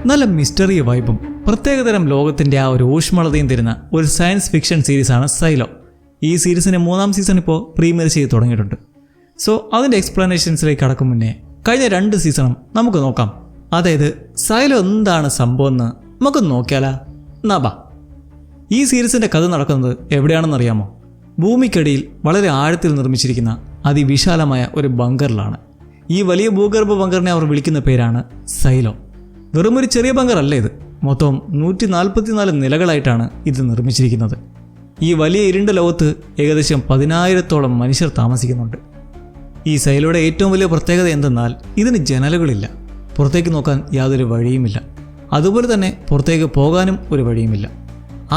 നല്ല മിസ്റ്ററി വൈബും പ്രത്യേകതരം ലോകത്തിൻ്റെ ആ ഒരു ഊഷ്മളതയും തരുന്ന ഒരു സയൻസ് ഫിക്ഷൻ സീരീസാണ് സൈലോ. ഈ സീരീസിൻ്റെ 3ാം സീസൺ ഇപ്പോൾ പ്രീമിയർ ചെയ്ത് തുടങ്ങിയിട്ടുണ്ട്. സോ അതിൻ്റെ എക്സ്പ്ലനേഷൻസിലേക്ക് കടക്കും മുന്നേ കഴിഞ്ഞ 2 സീസണും നമുക്ക് നോക്കാം. അതായത് സൈലോ എന്താണ് സംഭവം എന്ന് നമുക്കൊന്ന് നോക്കിയാലാ? നാബാ. ഈ സീരീസിൻ്റെ കഥ നടക്കുന്നത് എവിടെയാണെന്നറിയാമോ? ഭൂമിക്കടിയിൽ വളരെ ആഴത്തിൽ നിർമ്മിച്ചിരിക്കുന്ന അതിവിശാലമായ ഒരു ബങ്കറിലാണ്. ഈ വലിയ ഭൂഗർഭ ബങ്കറിനെ അവർ വിളിക്കുന്ന പേരാണ് സൈലോ. വെറുമൊരു ചെറിയ ബങ്കർ അല്ല ഇത്. മൊത്തം 144 നിലകളായിട്ടാണ് ഇത് നിർമ്മിച്ചിരിക്കുന്നത്. ഈ വലിയ ഇരുണ്ട ലോകത്ത് ഏകദേശം 10,000-ഓളം മനുഷ്യർ താമസിക്കുന്നുണ്ട്. ഈ സൈലോയുടെ ഏറ്റവും വലിയ പ്രത്യേകത എന്തെന്നാൽ ഇതിന് ജനലുകളില്ല. പുറത്തേക്ക് നോക്കാൻ യാതൊരു വഴിയുമില്ല. അതുപോലെ തന്നെ പുറത്തേക്ക് പോകാനും ഒരു വഴിയുമില്ല.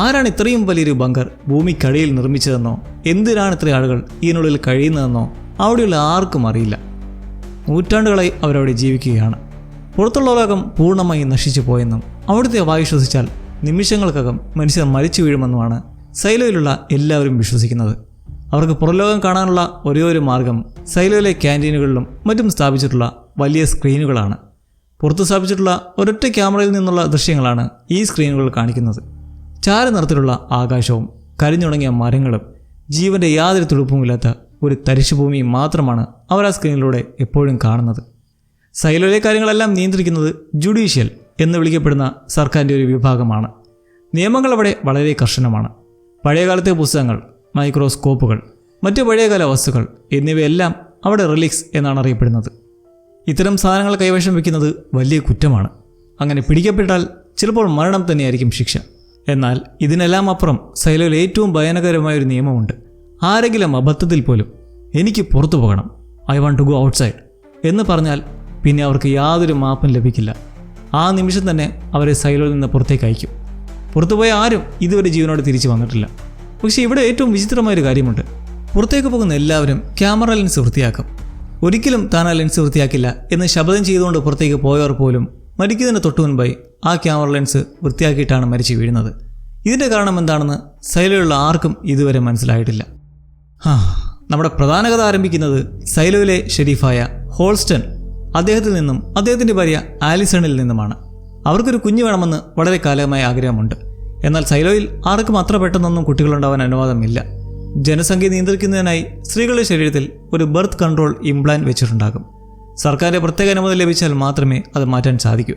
ആരാണ് ഇത്രയും വലിയൊരു ബങ്കർ ഭൂമിക്കടിയിൽ നിർമ്മിച്ചതെന്നോ എന്തിനാണ് ഇത്രയും ആളുകൾ ഇതിനുള്ളിൽ കഴിയുന്നതെന്നോ അവിടെയുള്ള ആർക്കും അറിയില്ല. നൂറ്റാണ്ടുകളായി അവരവിടെ ജീവിക്കുകയാണ്. പുറത്തുള്ള ലോകം പൂർണ്ണമായി നശിച്ചു പോയെന്നും അവിടുത്തെ വായു ശ്വസിച്ചാൽ നിമിഷങ്ങൾക്കകം മനുഷ്യർ മരിച്ചു വീഴുമെന്നുമാണ് സൈലോയിലുള്ള എല്ലാവരും വിശ്വസിക്കുന്നത്. അവർക്ക് പുറംലോകം കാണാനുള്ള ഒരേ ഒരു മാർഗം സൈലോയിലെ ക്യാൻറ്റീനുകളിലും മറ്റും സ്ഥാപിച്ചിട്ടുള്ള വലിയ സ്ക്രീനുകളാണ്. പുറത്ത് സ്ഥാപിച്ചിട്ടുള്ള ഒരൊറ്റ ക്യാമറയിൽ നിന്നുള്ള ദൃശ്യങ്ങളാണ് ഈ സ്ക്രീനുകൾ കാണിക്കുന്നത്. ചാരനിറത്തിലുള്ള ആകാശവും കരിഞ്ഞുണങ്ങിയ മരങ്ങളും ജീവൻ്റെ യാതൊരു തുടുപ്പുമില്ലാത്ത ഒരു തരിശുഭൂമിയും മാത്രമാണ് അവർ ആ സ്ക്രീനിലൂടെ എപ്പോഴും കാണുന്നത്. സൈലോയിലെ കാര്യങ്ങളെല്ലാം നിയന്ത്രിക്കുന്നത് ജുഡീഷ്യൽ എന്ന് വിളിക്കപ്പെടുന്ന സർക്കാരിൻ്റെ ഒരു വിഭാഗമാണ്. നിയമങ്ങൾ അവിടെ വളരെ കർശനമാണ്. പഴയകാലത്തെ പുസ്തകങ്ങൾ, മൈക്രോസ്കോപ്പുകൾ, മറ്റു പഴയകാല വസ്തുക്കൾ എന്നിവയെല്ലാം അവിടെ റിലിക്സ് എന്നാണ് അറിയപ്പെടുന്നത്. ഇത്തരം സാധനങ്ങൾ കൈവശം വയ്ക്കുന്നത് വലിയ കുറ്റമാണ്. അങ്ങനെ പിടിക്കപ്പെട്ടാൽ ചിലപ്പോൾ മരണം തന്നെയായിരിക്കും ശിക്ഷ. എന്നാൽ ഇതിനെല്ലാം അപ്പുറം സൈലോയിൽ ഏറ്റവും ഭയാനകരമായൊരു നിയമമുണ്ട്. ആരെങ്കിലും അബദ്ധത്തിൽ പോലും എനിക്ക് പുറത്തു പോകണം, I want to go outside എന്ന് പറഞ്ഞാൽ പിന്നെ അവർക്ക് യാതൊരു മാപ്പും ലഭിക്കില്ല. ആ നിമിഷം തന്നെ അവരെ സൈലോയിൽ നിന്ന് പുറത്തേക്ക് അയക്കും. പുറത്തുപോയ ആരും ഇതുവരെ ജീവനോടെ തിരിച്ചു വന്നിട്ടില്ല. പക്ഷേ ഇവിടെ ഏറ്റവും വിചിത്രമായൊരു കാര്യമുണ്ട്. പുറത്തേക്ക് പോകുന്ന എല്ലാവരും ക്യാമറ ലെൻസ് വൃത്തിയാക്കും. ഒരിക്കലും താൻ ആ ലെൻസ് വൃത്തിയാക്കില്ല എന്ന് ശപഥം ചെയ്തുകൊണ്ട് പുറത്തേക്ക് പോയവർ പോലും മരിക്കുന്നതിന് തൊട്ടു മുൻപായി ആ ക്യാമറ ലെൻസ് വൃത്തിയാക്കിയിട്ടാണ് മരിച്ചു വീഴുന്നത്. ഇതിൻ്റെ കാരണം എന്താണെന്ന് സൈലോയിലുള്ള ആർക്കും ഇതുവരെ മനസ്സിലായിട്ടില്ല. നമ്മുടെ പ്രധാന കഥ ആരംഭിക്കുന്നത് സൈലോയിലെ ഷെരീഫായ ഹോൾസ്റ്റൺ അദ്ദേഹത്തിൽ നിന്നും അദ്ദേഹത്തിൻ്റെ ഭാര്യ ആലിസണിൽ നിന്നുമാണ്. അവർക്കൊരു കുഞ്ഞ് വേണമെന്ന് വളരെ കാലമായി ആഗ്രഹമുണ്ട്. എന്നാൽ സൈലോയിൽ ആർക്കും അത്ര പെട്ടെന്നൊന്നും കുട്ടികളുണ്ടാവാൻ അനുവാദമില്ല. ജനസംഖ്യ നിയന്ത്രിക്കുന്നതിനായി സ്ത്രീകളുടെ ശരീരത്തിൽ ഒരു ബർത്ത് കൺട്രോൾ ഇംപ്ലാന്റ് വെച്ചിട്ടുണ്ടാകും. സർക്കാരിൻ്റെ പ്രത്യേക അനുമതി ലഭിച്ചാൽ മാത്രമേ അത് മാറ്റാൻ സാധിക്കൂ.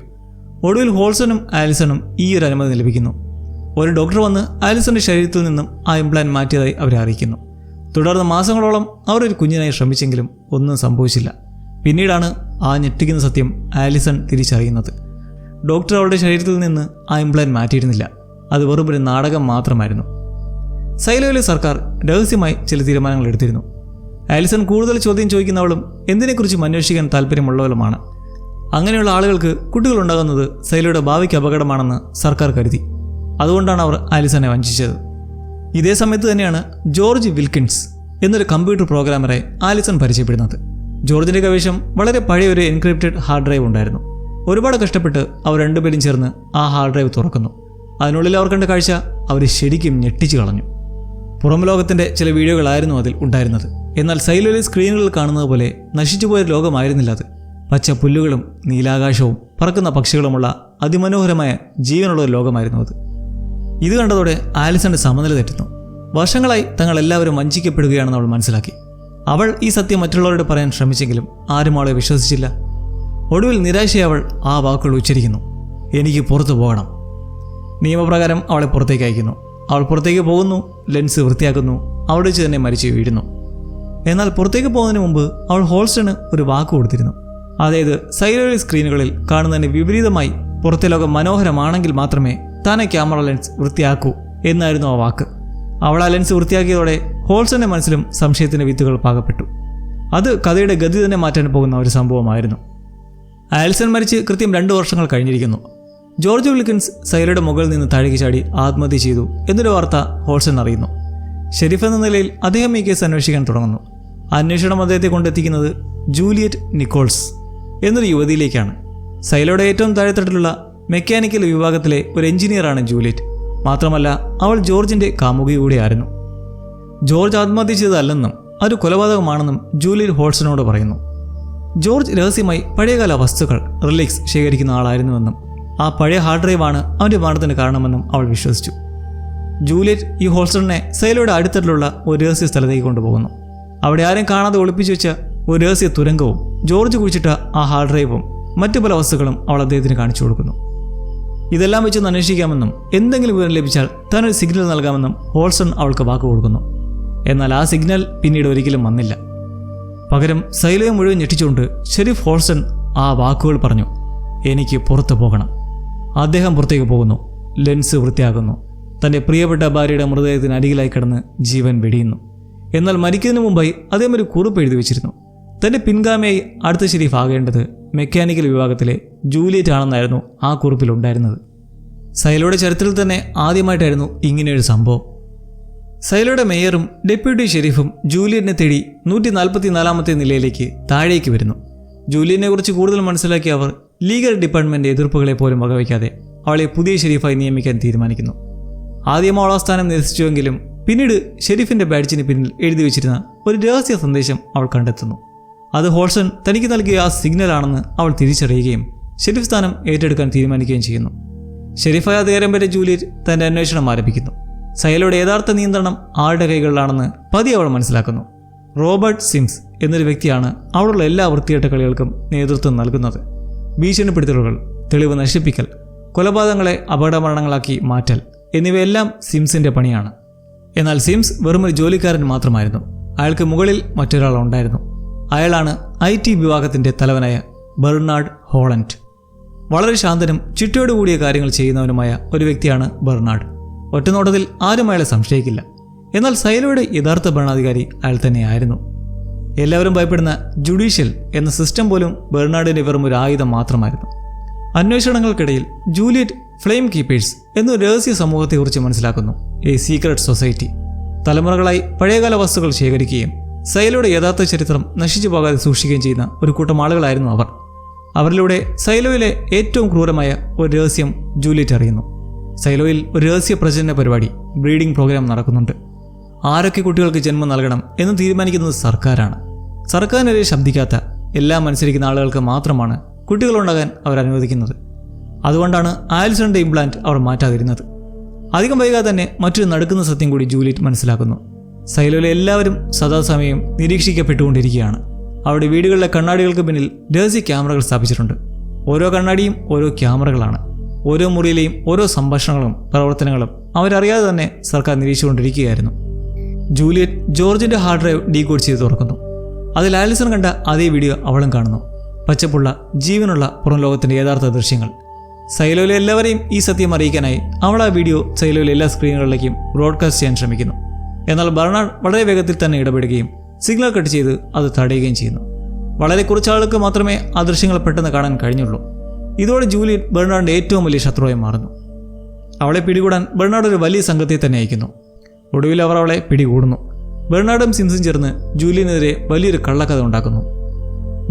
ഒടുവിൽ ഹോൾസണും ആലിസണും ഈ ഒരു അനുമതി ലഭിക്കുന്നു. ഒരു ഡോക്ടർ വന്ന് ആലിസണിൻ്റെ ശരീരത്തിൽ നിന്നും ആ ഇംപ്ലാന്റ് മാറ്റിയതായി അവരെ അറിയിക്കുന്നു. തുടർന്ന് മാസങ്ങളോളം അവർ ഒരു കുഞ്ഞിനായി ശ്രമിച്ചെങ്കിലും ഒന്നും സംഭവിച്ചില്ല. പിന്നീടാണ് ആ ഞെട്ടിക്കുന്ന സത്യം ആലിസൺ തിരിച്ചറിയുന്നത്. ഡോക്ടർ അവളുടെ ശരീരത്തിൽ നിന്ന് ആ ഇംപ്ലാന്റ് മാറ്റിയിരുന്നില്ല. അത് വെറും ഒരു നാടകം മാത്രമായിരുന്നു. സൈലോയിലെ സർക്കാർ രഹസ്യമായി ചില തീരുമാനങ്ങൾ എടുത്തിരുന്നു. ആലിസൺ കൂടുതൽ ചോദ്യം ചോദിക്കുന്നവളും എന്തിനെക്കുറിച്ചും അന്വേഷിക്കാൻ താല്പര്യമുള്ളവളുമാണ്. അങ്ങനെയുള്ള ആളുകൾക്ക് കുട്ടികളുണ്ടാകുന്നത് സൈലോയുടെ ഭാവിക്ക് അപകടമാണെന്ന് സർക്കാർ കരുതി. അതുകൊണ്ടാണ് അവർ ആലിസനെ വഞ്ചിച്ചത്. ഇതേ സമയത്ത് തന്നെയാണ് ജോർജ് വിൽക്കിൻസ് എന്നൊരു കമ്പ്യൂട്ടർ പ്രോഗ്രാമറെ ആലിസൺ പരിചയപ്പെടുന്നത്. ജോർജിൻ്റെ കൈവശം വളരെ പഴയ ഒരു എൻക്രിപ്റ്റഡ് ഹാർഡ് ഡ്രൈവ് ഉണ്ടായിരുന്നു. ഒരുപാട് കഷ്ടപ്പെട്ട് അവർ രണ്ടുപേരും ചേർന്ന് ആ ഹാർഡ് ഡ്രൈവ് തുറക്കുന്നു. അതിനുള്ളിൽ അവർ കണ്ട കാഴ്ച അവരെ ശരിക്കും ഞെട്ടിച്ചു കളഞ്ഞു. പുറം ലോകത്തിൻ്റെ ചില വീഡിയോകളായിരുന്നു അതിൽ ഉണ്ടായിരുന്നത്. എന്നാൽ സൈലോയിലെ സ്ക്രീനുകളിൽ കാണുന്നത് പോലെ നശിച്ചുപോയ ലോകമായിരുന്നില്ല അത്. പച്ച പുല്ലുകളും നീലാകാശവും പറക്കുന്ന പക്ഷികളുമുള്ള അതിമനോഹരമായ ജീവനുള്ള ഒരു ലോകമായിരുന്നു അത്. ഇത് കണ്ടതോടെ ആലിസന്റെ സമനില തെറ്റുന്നു. വർഷങ്ങളായി തങ്ങൾ എല്ലാവരും വഞ്ചിക്കപ്പെടുകയാണെന്ന് അവൾ മനസ്സിലാക്കി. അവൾ ഈ സത്യം മറ്റുള്ളവരോട് പറയാൻ ശ്രമിച്ചെങ്കിലും ആരും അവളെ വിശ്വസിച്ചില്ല. ഒടുവിൽ നിരാശയെ അവൾ ആ വാക്കുകൾ ഉച്ചരിക്കുന്നു, എനിക്ക് പുറത്തു പോകണം. നിയമപ്രകാരം അവളെ പുറത്തേക്ക് അയക്കുന്നു. അവൾ പുറത്തേക്ക് പോകുന്നു, ലെൻസ് വൃത്തിയാക്കുന്നു, അവിടെ വെച്ച് തന്നെ മരിച്ചു വീഴുന്നു. എന്നാൽ പുറത്തേക്ക് പോകുന്നതിന് മുമ്പ് അവൾ ഹോൾസ്റ്റണ് ഒരു വാക്ക് കൊടുത്തിരുന്നു. അതായത് സൈലോയിലെ സ്ക്രീനുകളിൽ കാണുന്നതിന് വിപരീതമായി പുറത്തെ ലോകം മനോഹരമാണെങ്കിൽ മാത്രമേ താനെ ക്യാമറ ലെൻസ് വൃത്തിയാക്കൂ എന്നായിരുന്നു ആ വാക്ക്. അവൾ ആ ലെൻസ് വൃത്തിയാക്കിയതോടെ ഹോൾസ്റ്റന്റെ മനസ്സിലും സംശയത്തിൻ്റെ വിത്തുകൾ പാകപ്പെട്ടു. അത് കഥയുടെ ഗതി തന്നെ മാറ്റാൻ പോകുന്ന ഒരു സംഭവമായിരുന്നു. ആലിസൺ മരിച്ച് കൃത്യം 2 വർഷങ്ങൾ കഴിഞ്ഞിരിക്കുന്നു. ജോർജ് വിൽക്കിൻസ് സൈലോയുടെ മുകളിൽ നിന്ന് താഴേക്ക് ചാടി ആത്മഹത്യ ചെയ്തു എന്നൊരു വാർത്ത ഹോൾസ്റ്റൺ അറിയുന്നു. ഷെരീഫ് എന്ന നിലയിൽ അദ്ദേഹം ഈ കേസ് അന്വേഷിക്കാൻ തുടങ്ങുന്നു. അന്വേഷണം അദ്ദേഹത്തെ കൊണ്ടെത്തിക്കുന്നത് ജൂലിയറ്റ് നിക്കോൾസ് എന്നൊരു യുവതിയിലേക്കാണ്. സൈലോയുടെ ഏറ്റവും താഴെത്തട്ടിലുള്ള മെക്കാനിക്കൽ വിഭാഗത്തിലെ ഒരു എഞ്ചിനീയറാണ് ജൂലിയറ്റ്. മാത്രമല്ല അവൾ ജോർജിൻ്റെ കാമുകി കൂടിയായിരുന്നു. ജോർജ് ആത്മഹത്യ ചെയ്തതല്ലെന്നും ഒരു കൊലപാതകമാണെന്നും ജൂലിയറ്റ് ഹോൾസ്റ്റനോട് പറയുന്നു. ജോർജ് രഹസ്യമായി പഴയകാല വസ്തുക്കൾ റിലിക്സ് ശേഖരിക്കുന്ന ആളായിരുന്നുവെന്നും ആ പഴയ ഹാർഡ് ഡ്രൈവാണ് അവൻ്റെ മരണത്തിന് കാരണമെന്നും അവൾ വിശ്വസിച്ചു. ജൂലിയറ്റ് ഈ ഹോൾസ്റ്ററിനെ സൈലോയുടെ അടുത്തുള്ള ഒരു രഹസ്യ സ്ഥലത്തേക്ക് കൊണ്ടുപോകുന്നു. അവിടെ ആരും കാണാതെ ഒളിപ്പിച്ചു വെച്ച ഒരു രഹസ്യ തുരങ്കവും ജോർജ് കുഴിച്ചിട്ട ആ ഹാർഡ് ഡ്രൈവും മറ്റു പല വസ്തുക്കളും അവൾ അദ്ദേഹത്തിന് കാണിച്ചു കൊടുക്കുന്നു. ഇതെല്ലാം വെച്ചൊന്ന് അന്വേഷിക്കാമെന്നും എന്തെങ്കിലും വിവരം ലഭിച്ചാൽ താനൊരു സിഗ്നൽ നൽകാമെന്നും ഹോൾസ്റ്റൺ അവൾക്ക് വാക്ക് കൊടുക്കുന്നു. എന്നാൽ ആ സിഗ്നൽ പിന്നീട് ഒരിക്കലും വന്നില്ല. പകരം സൈലോയെ മുഴുവൻ ഞെട്ടിച്ചുകൊണ്ട് ഷെരീഫ് ഹോൾസ്റ്റൺ ആ വാക്കുകൾ പറഞ്ഞു: എനിക്ക് പുറത്തു പോകണം. അദ്ദേഹം പുറത്തേക്ക് പോകുന്നു. ലെൻസ് വൃത്തിയാക്കുന്നു. തൻ്റെ പ്രിയപ്പെട്ട ഭാര്യയുടെ മൃതദേഹത്തിന് അരികിലായി കിടന്ന് ജീവൻ വെടിയുന്നു. എന്നാൽ മരിക്കുന്നതിന് മുമ്പായി അദ്ദേഹം ഒരു കുറിപ്പ് എഴുതി വെച്ചിരുന്നു. തൻ്റെ പിൻഗാമിയായി അടുത്ത ഷെരീഫ് ആകേണ്ടത് മെക്കാനിക്കൽ വിഭാഗത്തിലെ ജൂലിയറ്റ് ആണെന്നായിരുന്നു ആ കുറിപ്പിലുണ്ടായിരുന്നത്. സൈലോയുടെ ചരിത്രത്തിൽ തന്നെ ആദ്യമായിട്ടായിരുന്നു ഇങ്ങനെയൊരു സംഭവം. സൈലോയുടെ മേയറും ഡെപ്യൂട്ടി ഷെരീഫും ജൂലിയറ്റിനെ തേടി 144-ാമത്തെ നിലയിലേക്ക് താഴേക്ക് വരുന്നു. ജൂലിയറ്റിനെ കുറിച്ച് കൂടുതൽ മനസ്സിലാക്കിയ അവർ ലീഗൽ ഡിപ്പാർട്ട്മെൻറ്റ് എതിർപ്പുകളെ പോലും വകവയ്ക്കാതെ അവളെ പുതിയ ഷെരീഫായി നിയമിക്കാൻ തീരുമാനിക്കുന്നു. ആദ്യം അവൾ ആ സ്ഥാനം നിരസിച്ചുവെങ്കിലും പിന്നീട് ഷെരീഫിൻ്റെ ബാഡ്ജിന് പിന്നിൽ എഴുതി വെച്ചിരുന്ന ഒരു രഹസ്യ സന്ദേശം അവൾ കണ്ടെത്തുന്നു. അത് ഹോൾസ്റ്റൺ തനിക്ക് നൽകിയ ആ സിഗ്നലാണെന്ന് അവൾ തിരിച്ചറിയുകയും ഷെരീഫ് സ്ഥാനം ഏറ്റെടുക്കാൻ തീരുമാനിക്കുകയും ചെയ്യുന്നു. ഷെരീഫായ അധികാരം വരെ ജൂലിയറ്റ് തൻ്റെ അന്വേഷണം ആരംഭിക്കുന്നു. സൈലോയുടെ യഥാർത്ഥ നിയന്ത്രണം ആളുടെ കൈകളിലാണെന്ന് പതിയെ അവൾ മനസ്സിലാക്കുന്നു. റോബർട്ട് സിംസ് എന്നൊരു വ്യക്തിയാണ് അവിടെയുള്ള എല്ലാ വൃത്തികെട്ട കളികൾക്കും നേതൃത്വം നൽകുന്നത്. ഭീഷണിപ്പെടുത്തലുകൾ, തെളിവ് നശിപ്പിക്കൽ, കൊലപാതകങ്ങളെ അപകടമരണങ്ങളാക്കി മാറ്റൽ എന്നിവയെല്ലാം സിംസിൻ്റെ പണിയാണ്. എന്നാൽ സിംസ് വെറുമൊരു ജോലിക്കാരൻ മാത്രമായിരുന്നു. അയാൾക്ക് മുകളിൽ മറ്റൊരാൾ ഉണ്ടായിരുന്നു. അയാളാണ് IT വിഭാഗത്തിൻ്റെ തലവനായ ബെർണാഡ് ഹോളൻഡ്. വളരെ ശാന്തനും ചിട്ടയോടുകൂടിയ കാര്യങ്ങൾ ചെയ്യുന്നവനുമായ ഒരു വ്യക്തിയാണ് ബെർണാഡ്. ഒറ്റനോട്ടത്തിൽ ആരും അയാളെ സംശയിക്കില്ല. എന്നാൽ സൈലോയുടെ യഥാർത്ഥ ഭരണാധികാരി അയാൾ തന്നെയായിരുന്നു. എല്ലാവരും ഭയപ്പെടുന്ന ജുഡീഷ്യൽ എന്ന സിസ്റ്റം പോലും ബെർണാഡിൻ്റെ വെറും ഒരു ആയുധം മാത്രമായിരുന്നു. അന്വേഷണങ്ങൾക്കിടയിൽ ജൂലിയറ്റ് ഫ്ലെയിം കീപ്പേഴ്സ് എന്നൊരു രഹസ്യ സമൂഹത്തെക്കുറിച്ച് മനസ്സിലാക്കുന്നു. A secret society. തലമുറകളായി പഴയകാല വസ്തുക്കൾ ശേഖരിക്കുകയും സൈലോയുടെ യഥാർത്ഥ ചരിത്രം നശിച്ചു പോകാതെ സൂക്ഷിക്കുകയും ചെയ്യുന്ന ഒരു കൂട്ടം ആളുകളായിരുന്നു അവർ. അവരിലൂടെ സൈലോയിലെ ഏറ്റവും ക്രൂരമായ ഒരു രഹസ്യം ജൂലിയറ്റ് അറിയുന്നു. സൈലോയിൽ ഒരു രഹസ്യ പ്രജനന പരിപാടി, ബ്രീഡിംഗ് പ്രോഗ്രാം നടക്കുന്നുണ്ട്. ആരൊക്കെ കുട്ടികൾക്ക് ജന്മം നൽകണം എന്ന് തീരുമാനിക്കുന്നത് സർക്കാരാണ്. സർക്കാരിനെതിരെ ശബ്ദിക്കാത്ത, എല്ലാം അനുസരിക്കുന്ന ആളുകൾക്ക് മാത്രമാണ് കുട്ടികളുണ്ടാകാൻ അവർ അനുവദിക്കുന്നത്. അതുകൊണ്ടാണ് ആൽസണിൻ്റെ ഇംപ്ലാന്റ് അവർ മാറ്റാതിരുന്നത്. അധികം വൈകാതെ തന്നെ മറ്റൊരു നടക്കുന്ന സത്യം കൂടി ജൂലിയറ്റ് മനസ്സിലാക്കുന്നു. സൈലോയിലെ എല്ലാവരും സദാസമയം നിരീക്ഷിക്കപ്പെട്ടുകൊണ്ടിരിക്കുകയാണ്. അവരുടെ വീടുകളിലെ കണ്ണാടികൾക്ക് പിന്നിൽ രഹസ്യ ക്യാമറകൾ സ്ഥാപിച്ചിട്ടുണ്ട്. ഓരോ കണ്ണാടിയും ഓരോ ക്യാമറകളാണ്. ഓരോ മുറിയിലെയും ഓരോ സംഭാഷണങ്ങളും പ്രവർത്തനങ്ങളും അവരറിയാതെ തന്നെ സർക്കാർ നിരീക്ഷിച്ചുകൊണ്ടിരിക്കുകയായിരുന്നു. ജൂലിയറ്റ് ജോർജിൻ്റെ ഹാർഡ് ഡ്രൈവ് ഡീകോഡ് ചെയ്ത് തുറക്കുന്നു. അതിൽ ആലിസൺ കണ്ട അതേ വീഡിയോ അവളും കാണുന്നു. പച്ചപ്പുള്ള ജീവനുള്ള പുറം ലോകത്തിൻ്റെ യഥാർത്ഥ ദൃശ്യങ്ങൾ. സൈലോയിലെ എല്ലാവരെയും ഈ സത്യം അറിയിക്കാനായി അവൾ ആ വീഡിയോ സൈലോയിലെ എല്ലാ സ്ക്രീനുകളിലേക്കും ബ്രോഡ്കാസ്റ്റ് ചെയ്യാൻ ശ്രമിക്കുന്നു. എന്നാൽ ബെർണാഡ് വളരെ വേഗത്തിൽ തന്നെ ഇടപെടുകയും സിഗ്നൽ കട്ട് ചെയ്ത് അത് തടയുകയും ചെയ്യുന്നു. വളരെ കുറച്ച് ആൾക്ക് മാത്രമേ ആ ദൃശ്യങ്ങൾ പെട്ടെന്ന് കാണാൻ കഴിഞ്ഞുള്ളൂ. ഇതോടെ ജൂലിയറ്റ് ബെർണാഡിൻ്റെ ഏറ്റവും വലിയ ശത്രുവായി മാറുന്നു. അവളെ പിടികൂടാൻ ബെർണാഡ് ഒരു വലിയ സംഘത്തെ തന്നെ അയക്കുന്നു. ഒടുവിൽ അവർ അവളെ പിടികൂടുന്നു. ബെർണാഡും സിംസും ചേർന്ന് ജൂലിയനെതിരെ വലിയൊരു കള്ളക്കഥ ഉണ്ടാക്കുന്നു.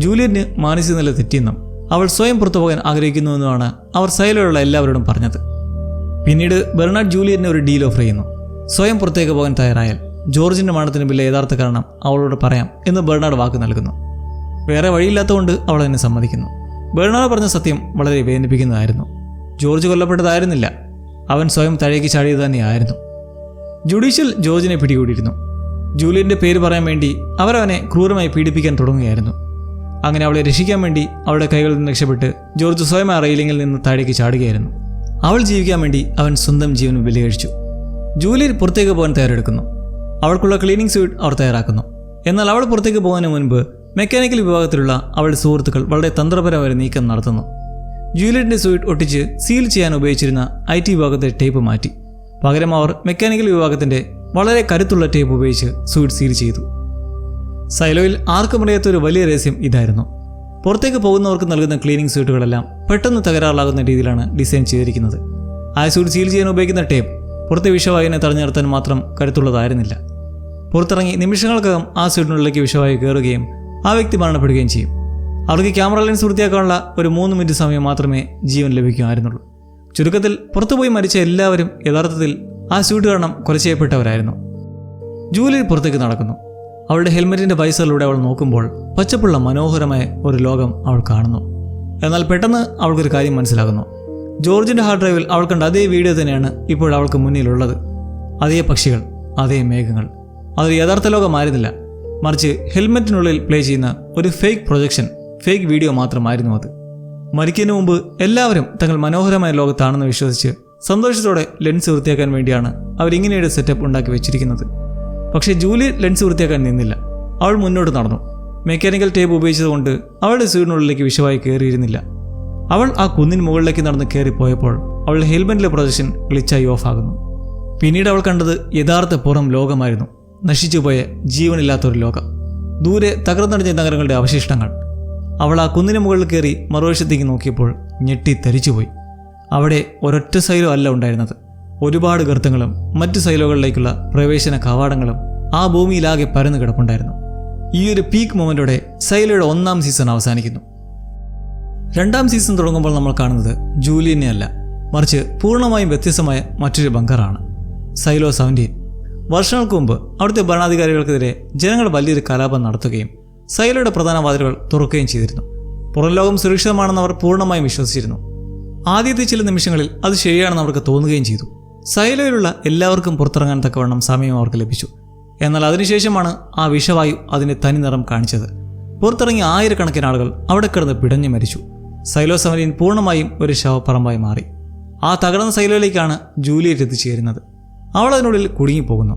ജൂലിയറ്റിന് മാനസിക നില തെറ്റിയെന്നും അവൾ സ്വയം പുറത്തു പോകാൻ ആഗ്രഹിക്കുന്നുവെന്നുമാണ് അവർ സൈലോയുള്ള എല്ലാവരോടും പറഞ്ഞത്. പിന്നീട് ബെർണാഡ് ജൂലിയറ്റിന് ഒരു ഡീൽ ഓഫർ ചെയ്യുന്നു. സ്വയം പുറത്തേക്ക് പോകാൻ തയ്യാറായാൽ ജോർജിൻ്റെ മരണത്തിന് പിന്നിലെ യഥാർത്ഥ കാരണം അവളോട് പറയാം എന്ന് ബെർണാഡ് വാക്ക് നൽകുന്നു. വേറെ വഴിയില്ലാത്തതുകൊണ്ട് അവൾ അതിനെ സമ്മതിക്കുന്നു. ബെർണാഡ് പറഞ്ഞ സത്യം വളരെ വേദനിപ്പിക്കുന്നതായിരുന്നു. ജോർജ് കൊല്ലപ്പെട്ടതായിരുന്നില്ല, അവൻ സ്വയം താഴേക്ക് ചാടിയത് തന്നെയായിരുന്നു. ജുഡീഷ്യൽ ജോർജിനെ പിടികൂടിയിരുന്നു. ജൂലിയൻ്റെ പേര് പറയാൻ വേണ്ടി അവരവനെ ക്രൂരമായി പീഡിപ്പിക്കാൻ തുടങ്ങുകയായിരുന്നു. അങ്ങനെ അവളെ രക്ഷിക്കാൻ വേണ്ടി അവളുടെ കൈകളിൽ നിന്ന് രക്ഷപ്പെട്ട് ജോർജ് സ്വയം ആ റെയിലിങ്ങിൽ നിന്ന് താഴേക്ക് ചാടുകയായിരുന്നു. അവൾ ജീവിക്കാൻ വേണ്ടി അവൻ സ്വന്തം ജീവൻ വിലകഴിച്ചു. ജൂലിയറ്റ് പുറത്തേക്ക് പോകാൻ തയ്യാറെടുക്കുന്നു. അവൾക്കുള്ള ക്ലീനിങ് സ്യൂട്ട് അവർ തയ്യാറാക്കുന്നു. എന്നാൽ അവൾ പുറത്തേക്ക് പോകുന്നതിന് മുൻപ് മെക്കാനിക്കൽ വിഭാഗത്തിലുള്ള അവളുടെ സുഹൃത്തുക്കൾ വളരെ തന്ത്രപരമായ നീക്കം നടത്തുന്നു. ജൂലിയറ്റിൻ്റെ സ്യൂട്ട് ഒട്ടിച്ച് സീൽ ചെയ്യാൻ ഉപയോഗിച്ചിരുന്ന IT വിഭാഗത്തെ ടേപ്പ് മാറ്റി. പകരം അവർ മെക്കാനിക്കൽ വിഭാഗത്തിൻ്റെ വളരെ കരുത്തുള്ള ടേപ്പ് ഉപയോഗിച്ച് സ്യൂട്ട് സീൽ ചെയ്തു. സൈലോയിൽ ആർക്കും അറിയാത്ത ഒരു വലിയ രഹസ്യം ഇതായിരുന്നു. പുറത്തേക്ക് പോകുന്നവർക്ക് നൽകുന്ന ക്ലീനിങ് സ്യൂട്ടുകളെല്ലാം പെട്ടെന്ന് തകരാറിലാകുന്ന രീതിയിലാണ് ഡിസൈൻ ചെയ്തിരിക്കുന്നത്. ആ സ്യൂട്ട് സീൽ ചെയ്യാൻ ഉപയോഗിക്കുന്ന ടേപ്പ് പുറത്തെ വിഷവായുവിനെ തടഞ്ഞു നിർത്താൻ മാത്രം കരുത്തുള്ളതായിരുന്നില്ല. പുറത്തിറങ്ങി നിമിഷങ്ങൾക്കകം ആ സ്യൂട്ടിനുള്ളിലേക്ക് വിഷവായു കയറുകയും ആ വ്യക്തി മരണപ്പെടുകയും ചെയ്യും. അവർക്ക് ക്യാമറ ലെൻസ് വൃത്തിയാക്കാനുള്ള ഒരു 3 മിനിറ്റ് സമയം മാത്രമേ ജീവൻ ലഭിക്കുമായിരുന്നുള്ളൂ. ചുരുക്കത്തിൽ പുറത്തുപോയി മരിച്ച എല്ലാവരും യഥാർത്ഥത്തിൽ ആ സ്യൂട്ട് കാരണം കൊല ചെയ്യപ്പെട്ടവരായിരുന്നു. ജൂലിയറ്റ് പുറത്തേക്ക് നടക്കുന്നു. അവളുടെ ഹെൽമെറ്റിൻ്റെ വൈസറിലൂടെ അവൾ നോക്കുമ്പോൾ പച്ചപ്പുള്ള മനോഹരമായ ഒരു ലോകം അവൾ കാണുന്നു. എന്നാൽ പെട്ടെന്ന് അവൾക്കൊരു കാര്യം മനസ്സിലാകുന്നു. ജോർജിൻ്റെ ഹാർഡ് ഡ്രൈവിൽ അവൾ കണ്ട അതേ വീഡിയോ തന്നെയാണ് ഇപ്പോൾ അവൾക്ക് മുന്നിലുള്ളത്. അതേ പക്ഷികൾ, അതേ മേഘങ്ങൾ. അതൊരു യഥാർത്ഥ ലോകമായിരുന്നില്ല, മറിച്ച് ഹെൽമെറ്റിനുള്ളിൽ പ്ലേ ചെയ്യുന്ന ഒരു ഫേക്ക് പ്രൊജക്ഷൻ, ഫേക്ക് വീഡിയോ മാത്രമായിരുന്നു അത്. മരിക്കുന്നതിന് മുമ്പ് എല്ലാവരും തങ്ങൾ മനോഹരമായ ലോകത്താണെന്ന് വിശ്വസിച്ച് സന്തോഷത്തോടെ ലെൻസ് വൃത്തിയാക്കാൻ വേണ്ടിയാണ് അവരിങ്ങനെയൊരു സെറ്റപ്പ് ഉണ്ടാക്കി വെച്ചിരിക്കുന്നത്. പക്ഷേ ജൂലി ലെൻസ് വൃത്തിയാക്കാൻ നിന്നില്ല. അവൾ മുന്നോട്ട് നടന്നു. മെക്കാനിക്കൽ ടേപ്പ് ഉപയോഗിച്ചതുകൊണ്ട് അവളുടെ സൂര്യനുള്ളിലേക്ക് വിഷമായി കയറിയിരുന്നില്ല. അവൾ ആ കുന്നിന് മുകളിലേക്ക് നടന്ന് കയറിപ്പോയപ്പോൾ അവളുടെ ഹെൽമെറ്റിലെ പ്രൊജക്ഷൻ ഗ്ലിച്ചായി ഓഫ് ആകുന്നു. പിന്നീട് അവൾ കണ്ടത് യഥാർത്ഥ പുറം ലോകമായിരുന്നു. നശിച്ചുപോയ ജീവനില്ലാത്തൊരു ലോകം. ദൂരെ തകർന്നടിഞ്ഞ നഗരങ്ങളുടെ അവശിഷ്ടങ്ങൾ. അവൾ ആ കുന്നിന് മുകളിൽ കയറി മറുവശത്തേക്ക് നോക്കിയപ്പോൾ ഞെട്ടി തരിച്ചുപോയി. അവിടെ ഒരൊറ്റ സൈലോ അല്ല ഉണ്ടായിരുന്നത്. ഒരുപാട് ഗർത്തങ്ങളും മറ്റ് സൈലോകളിലേക്കുള്ള പ്രവേശന കവാടങ്ങളും ആ ഭൂമിയിലാകെ പരന്നു കിടപ്പുണ്ടായിരുന്നു. ഈ ഒരു പീക്ക് മൊമെന്റോടെ സൈലോയുടെ 1ാം സീസൺ അവസാനിക്കുന്നു. 2ാം സീസൺ തുടങ്ങുമ്പോൾ നമ്മൾ കാണുന്നത് ജൂലിയനെ അല്ല, മറിച്ച് പൂർണ്ണമായും വ്യത്യസ്തമായ മറ്റൊരു ബങ്കറാണ്. സൈലോ 17. വർഷങ്ങൾക്ക് മുമ്പ് അവിടുത്തെ ഭരണാധികാരികൾക്കെതിരെ ജനങ്ങൾ വലിയൊരു കലാപം നടത്തുകയും സൈലോയുടെ പ്രധാന വാതിലുകൾ തുറക്കുകയും ചെയ്തിരുന്നു. പുറം ലോകം സുരക്ഷിതമാണെന്ന് അവർ പൂർണ്ണമായും വിശ്വസിച്ചിരുന്നു. ആദ്യത്തെ ചില നിമിഷങ്ങളിൽ അത് ശരിയാണെന്ന് അവർക്ക് തോന്നുകയും ചെയ്തു. സൈലോയിലുള്ള എല്ലാവർക്കും പുറത്തിറങ്ങാൻ തക്കവണ്ണം സമയം അവർക്ക് ലഭിച്ചു. എന്നാൽ അതിനുശേഷമാണ് ആ വിഷവായു അതിൻ്റെ തനി നിറം കാണിച്ചത്. പുറത്തിറങ്ങിയ ആയിരക്കണക്കിന് ആളുകൾ അവിടെ കിടന്ന് പിടഞ്ഞു മരിച്ചു. സൈലോ 17 പൂർണ്ണമായും ഒരു ശവപ്പറമ്പായി മാറി. ആ തകർന്ന സൈലോയിലേക്കാണ് ജൂലിയറ്റ് എത്തിച്ചേരുന്നത്. അവൾ അതിനുള്ളിൽ കുടുങ്ങിപ്പോകുന്നു.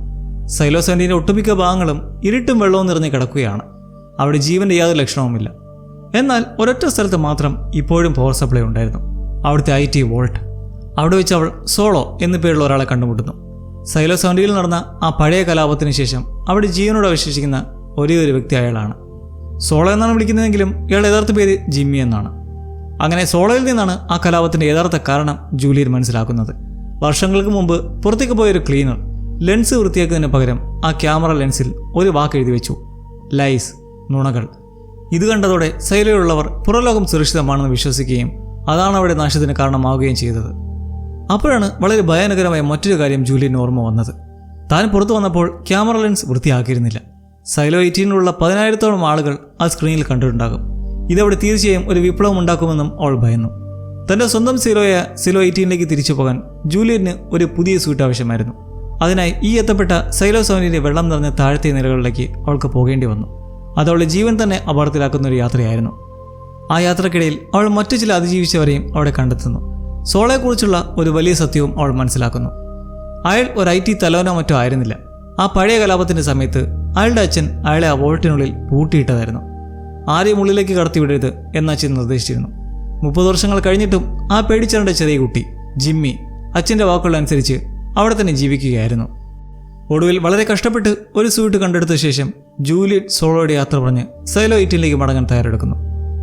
സൈലോ 17 ഒട്ടുമിക്ക ഭാഗങ്ങളും ഇരുട്ടും വെള്ളവും നിറഞ്ഞ് കിടക്കുകയാണ്. അവിടെ ജീവന്റെ യാതൊരു ലക്ഷണവുമില്ല. എന്നാൽ ഒരൊറ്റ സ്ഥലത്ത് മാത്രം ഇപ്പോഴും പവർ സപ്ലൈ ഉണ്ടായിരുന്നു. അവിടുത്തെ IT വോൾട്ട്. അവിടെ വെച്ച് അവൾ സോളോ എന്നു പേരുള്ള ഒരാളെ കണ്ടുമുട്ടുന്നു. സൈലോ 17 നടന്ന ആ പഴയ കലാപത്തിന് ശേഷം അവിടെ ജീവനോട് അവശേഷിക്കുന്ന ഒരേ ഒരു വ്യക്തി അയാളാണ്. സോളോ എന്നാണ് വിളിക്കുന്നതെങ്കിലും ഇയാളുടെ യഥാർത്ഥ പേര് ജിമ്മി എന്നാണ്. അങ്ങനെ സോളോയിൽ നിന്നാണ് ആ കലാപത്തിന്റെ യഥാർത്ഥ കാരണം ജൂലിയൻ മനസ്സിലാക്കുന്നത്. വർഷങ്ങൾക്ക് മുമ്പ് പുറത്തേക്ക് പോയൊരു ക്ലീനർ ലെൻസ് വൃത്തിയാക്കുന്നതിന് പകരം ആ ക്യാമറ ലെൻസിൽ ഒരു വാക്ക് എഴുതി വെച്ചു: ലൈസ്, നുണകൾ. ഇത് കണ്ടതോടെ സൈലോയിലുള്ളവർ പുറലോകം സുരക്ഷിതമാണെന്ന് വിശ്വസിക്കുകയും അതാണ് അവിടെ നാശത്തിന് കാരണമാവുകയും ചെയ്തത്. അപ്പോഴാണ് വളരെ ഭയാനകരമായ മറ്റൊരു കാര്യം ജൂലിയന് ഓർമ്മ വന്നത്. താൻ പുറത്തു വന്നപ്പോൾ ക്യാമറ ലെൻസ് വൃത്തിയാക്കിയിരുന്നില്ല. സൈലോ 18-ലുള്ള 10,000-ഓളം ആളുകൾ ആ സ്ക്രീനിൽ കണ്ടിട്ടുണ്ടാകും. ഇതവിടെ തീർച്ചയായും ഒരു വിപ്ലവം ഉണ്ടാക്കുമെന്നും അവൾ ഭയന്നു. തൻ്റെ സ്വന്തം സൈലോ 18-ലേക്ക് തിരിച്ചു പോകാൻ ജൂലിയന് ഒരു പുതിയ സ്യൂട്ട് ആവശ്യമായിരുന്നു. അതിനായി ഈ എത്തപ്പെട്ട സൈലോ 17 വെള്ളം നിറഞ്ഞ താഴത്തെ നിലകളിലേക്ക് അവൾക്ക് പോകേണ്ടി വന്നു. അതവളുടെ ജീവൻ തന്നെ അപകടത്തിലാക്കുന്ന ഒരു യാത്രയായിരുന്നു. ആ യാത്രക്കിടയിൽ അവൾ മറ്റു ചില അതിജീവിച്ചവരെയും അവിടെ കണ്ടെത്തുന്നു. സോളയെക്കുറിച്ചുള്ള ഒരു വലിയ സത്യവും അവൾ മനസ്സിലാക്കുന്നു. അയാൾ ഒരു IT തലവനോ മറ്റോ ആയിരുന്നില്ല. ആ പഴയ കലാപത്തിൻ്റെ സമയത്ത് അയാളുടെ അച്ഛൻ അയാളെ ആ വോൾട്ടിനുള്ളിൽ പൂട്ടിയിട്ടതായിരുന്നു. ആരെയും ഉള്ളിലേക്ക് കടത്തിവിടരുത് എന്ന് അച്ഛൻ നിർദ്ദേശിച്ചിരുന്നു. 30 വർഷങ്ങൾ കഴിഞ്ഞിട്ടും ആ പേടിച്ചറിന്റെ ചെറിയ കുട്ടി ജിമ്മി അച്ഛൻ്റെ വാക്കുകളനുസരിച്ച് അവിടെ തന്നെ ജീവിക്കുകയായിരുന്നു. ഒടുവിൽ വളരെ കഷ്ടപ്പെട്ട് ഒരു സ്യൂട്ട് കണ്ടെടുത്ത ശേഷം ജൂലിയറ്റ് സോളോയുടെ യാത്ര പറഞ്ഞ് സൈലോ 18-ലേക്ക് മടങ്ങാൻ തയ്യാറെടുക്കുന്നു.